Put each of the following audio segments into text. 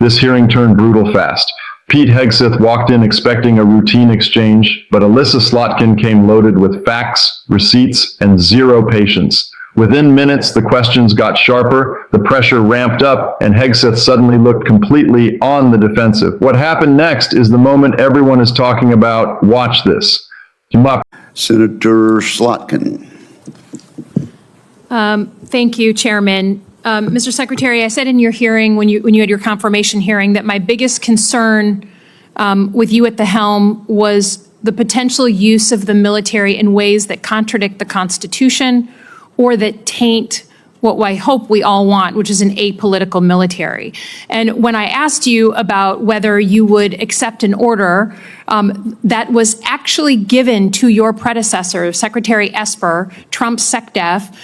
This hearing turned brutal fast. Pete Hegseth walked in expecting a routine exchange, but Elissa Slotkin came loaded with facts, receipts, and zero patience. Within minutes, the questions got sharper, the pressure ramped up, and Hegseth suddenly looked completely on the defensive. What happened next is the moment everyone is talking about. Watch this. Senator Slotkin. Thank you, Chairman. Mr. Secretary, I said in your hearing, when you had your confirmation hearing, that my biggest concern with you at the helm was the potential use of the military in ways that contradict the Constitution or that taint what I hope we all want, which is an apolitical military. And when I asked you about whether you would accept an order that was actually given to your predecessor, Secretary Esper, Trump's SecDef,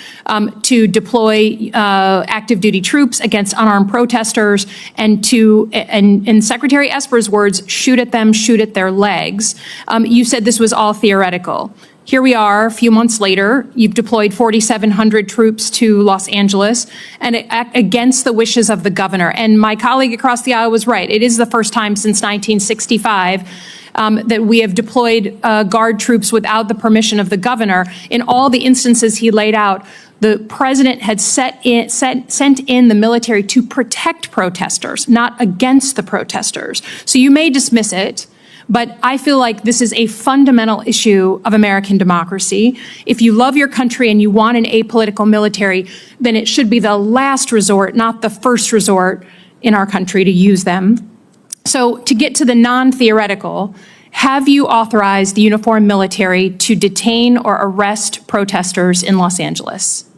to deploy active duty troops against unarmed protesters and to, in Secretary Esper's words, shoot at them, shoot at their legs, you said this was all theoretical. Here we are, a few months later, you've deployed 4,700 troops to Los Angeles and against the wishes of the governor. And my colleague across the aisle was right. It is the first time since 1965 that we have deployed Guard troops without the permission of the governor. In all the instances he laid out, the president had sent in the military to protect protesters, not against the protesters. So you may dismiss it, but I feel like this is a fundamental issue of American democracy. If you love your country and you want an apolitical military, then it should be the last resort, not the first resort in our country to use them. So to get to the non-theoretical, have you authorized the uniformed military to detain or arrest protesters in Los Angeles?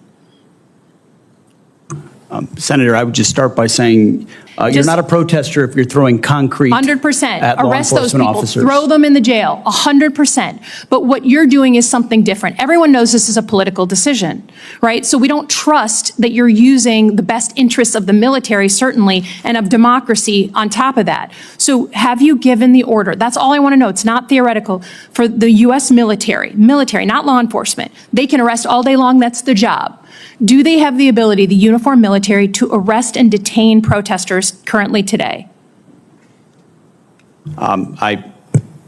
Senator, I would just start by saying you're not a protester if you're throwing concrete 100%. at law Arrest those enforcement people. officers. Throw them in the jail. 100%. But what you're doing is something different. Everyone knows this is a political decision, right? So we don't trust that you're using the best interests of the military, certainly, and of democracy on top of that. So have you given the order? That's all I want to know. It's not theoretical. For the U.S. military, not law enforcement. They can arrest all day long. That's their job. Do they have the ability, the uniformed military, to arrest and detain protesters currently today?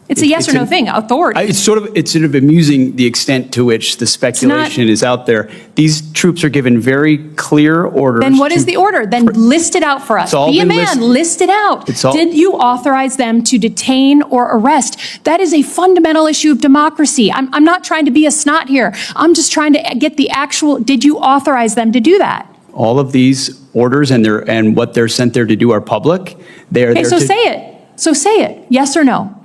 It's a yes or no thing, authority. It's sort of amusing the extent to which the speculation is out there. These troops are given very clear orders. Then what is the order? Then list it out for us. Be a man, list it out. Did you authorize them to detain or arrest? That is a fundamental issue of democracy. I'm not trying to be a snot here. I'm just trying to get the actual, did you authorize them to do that? All of these orders and what they're sent there to do are public. They are there so say it. So say it. Yes or no?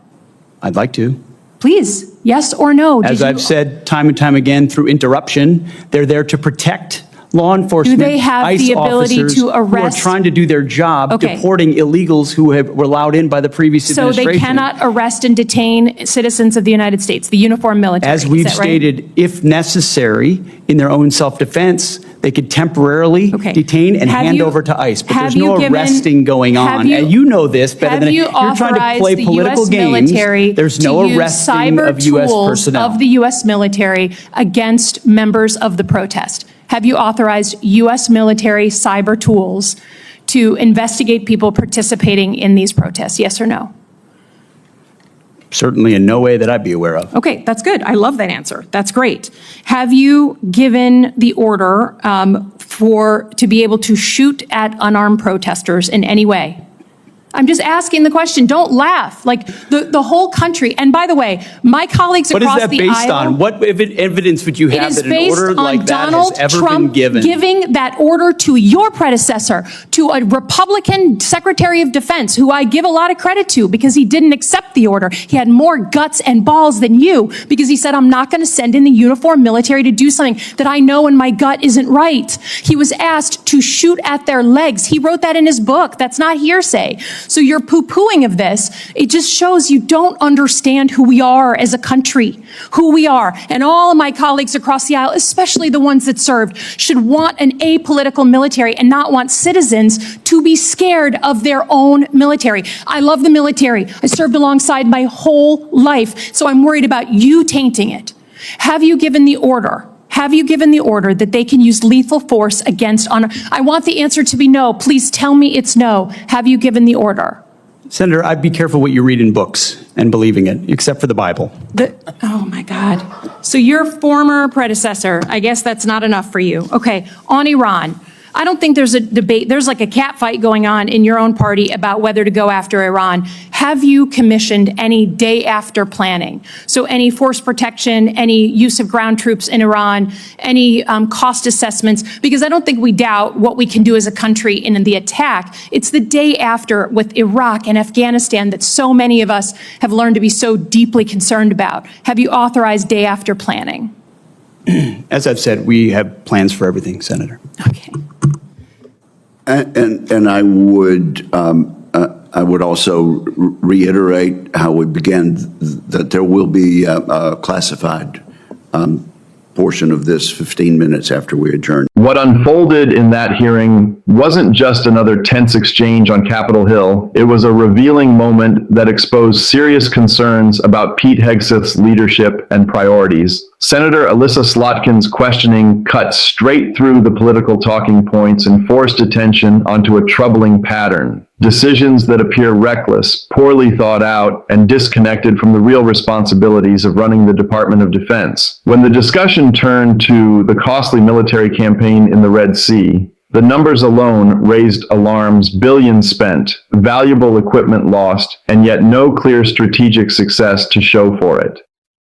I'd like to. Please, yes or no? As I've said time and time again through interruption, they're there to protect law enforcement, do they have ICE the ability officers to arrest? who are trying to do their job, deporting illegals who were allowed in by the previous administration. So they cannot arrest and detain citizens of the United States, the uniformed military. As we've stated, if necessary, in their own self-defense, they could temporarily detain and hand over to ICE. But there's no arresting going on. And you know this better than you're trying to play political games. There's no arresting of U.S. personnel. Of the U.S. military against members of the protest. Have you authorized U.S. military cyber tools to investigate people participating in these protests? Yes or no? Certainly in no way that I'd be aware of. Okay, that's good. I love that answer. That's great. Have you given the order to be able to shoot at unarmed protesters in any way? I'm just asking the question. Don't laugh. Like the whole country. And by the way, my colleagues across the aisle. What is that based on? What evidence would you have that an order like that has ever been given? It is based on Donald Trump giving that order to your predecessor, to a Republican Secretary of Defense, who I give a lot of credit to because he didn't accept the order. He had more guts and balls than you because he said, I'm not going to send in the uniformed military to do something that I know in my gut isn't right. He was asked to shoot at their legs. He wrote that in his book. That's not hearsay. So your poo-pooing of this, it just shows you don't understand who we are as a country, who we are. And all of my colleagues across the aisle, especially the ones that served, should want an apolitical military and not want citizens to be scared of their own military. I love the military. I served alongside my whole life, so I'm worried about you tainting it. Have you given the order? have you given the order that they can use lethal force against I want the answer to be no. Please tell me it's no. Have you given the order? Senator, I'd be careful what you read in books and believing it, except for the Bible. Oh my God. So your former predecessor, I guess that's not enough for you. Okay, on Iran. I don't think there's a debate. There's like a cat fight going on in your own party about whether to go after Iran. Have you commissioned any day after planning? So any force protection, any use of ground troops in Iran, any cost assessments? Because I don't think we doubt what we can do as a country in the attack. It's the day after with Iraq and Afghanistan that so many of us have learned to be so deeply concerned about. Have you authorized day after planning? As I've said, we have plans for everything, Senator. Okay. And I would also reiterate how we began, that there will be a classified portion of this 15 minutes after we adjourn. What unfolded in that hearing wasn't just another tense exchange on Capitol Hill. It was a revealing moment that exposed serious concerns about Pete Hegseth's leadership and priorities. Senator Elissa Slotkin's questioning cut straight through the political talking points and forced attention onto a troubling pattern. Decisions that appear reckless, poorly thought out, and disconnected from the real responsibilities of running the Department of Defense. When the discussion turned to the costly military campaign in the Red Sea, the numbers alone raised alarms: billions spent, valuable equipment lost, and yet no clear strategic success to show for it.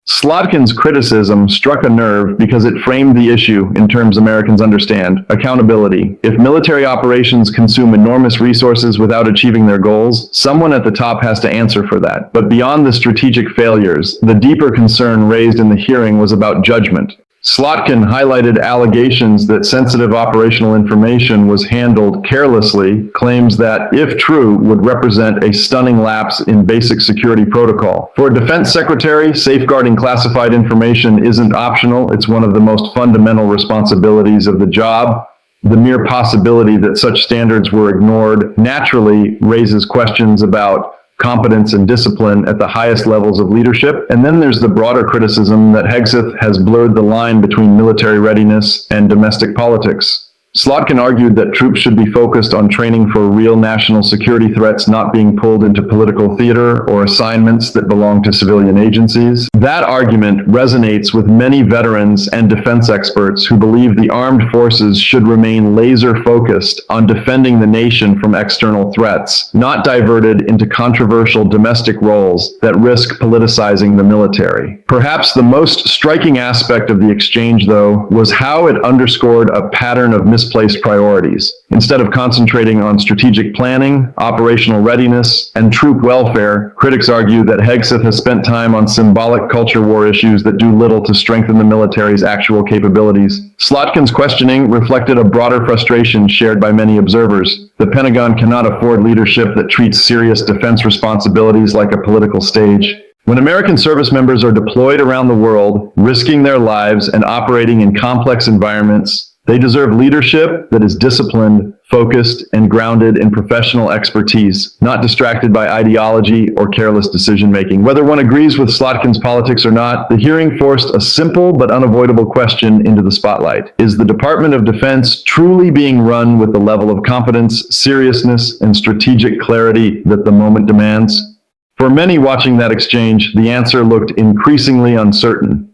Slotkin's criticism struck a nerve because it framed the issue in terms Americans understand: accountability. If military operations consume enormous resources without achieving their goals, someone at the top has to answer for that. But beyond the strategic failures, the deeper concern raised in the hearing was about judgment. Slotkin highlighted allegations that sensitive operational information was handled carelessly, claims that, if true, would represent a stunning lapse in basic security protocol. For a defense secretary, safeguarding classified information isn't optional. It's one of the most fundamental responsibilities of the job. The mere possibility that such standards were ignored naturally raises questions about competence and discipline at the highest levels of leadership. And then there's the broader criticism that Hegseth has blurred the line between military readiness and domestic politics. Slotkin argued that troops should be focused on training for real national security threats, not being pulled into political theater or assignments that belong to civilian agencies. That argument resonates with many veterans and defense experts who believe the armed forces should remain laser-focused on defending the nation from external threats, not diverted into controversial domestic roles that risk politicizing the military. Perhaps the most striking aspect of the exchange, though, was how it underscored a pattern of misplaced priorities. Instead of concentrating on strategic planning, operational readiness, and troop welfare, critics argue that Hegseth has spent time on symbolic culture war issues that do little to strengthen the military's actual capabilities. Slotkin's questioning reflected a broader frustration shared by many observers. The Pentagon cannot afford leadership that treats serious defense responsibilities like a political stage. When American service members are deployed around the world, risking their lives and operating in complex environments, they deserve leadership that is disciplined, focused, and grounded in professional expertise, not distracted by ideology or careless decision-making. Whether one agrees with Slotkin's politics or not, the hearing forced a simple but unavoidable question into the spotlight. Is the Department of Defense truly being run with the level of competence, seriousness, and strategic clarity that the moment demands? For many watching that exchange, the answer looked increasingly uncertain.